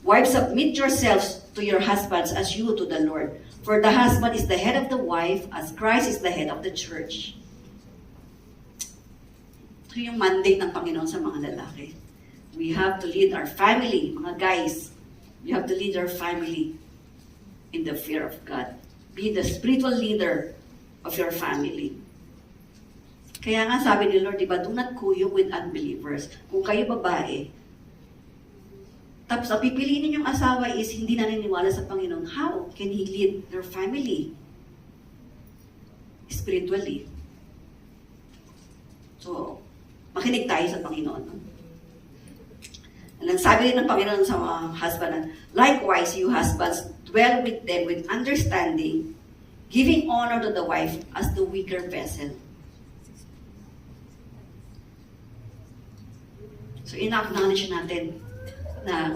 Wives, submit yourselves to your husbands as you to the Lord. For the husband is the head of the wife, as Christ is the head of the church. Ito yung mandate ng Panginoon sa mga lalaki. We have to lead our family, mga guys. You have to lead our family in the fear of God. Be the spiritual leader of your family. Kaya nga sabi ni Lord, diba, do not kuyog with unbelievers. Kung kayo babae, tapos ang pipiliin ninyong asawa is hindi naniniwala sa Panginoon, how can he lead your family spiritually? So, makinig tayo sa Panginoon. And then sabi rin ng Panginoon sa mga husband, likewise, you husbands, dwell with them with understanding, giving honor to the wife as the weaker vessel. So, in-acknowledge natin na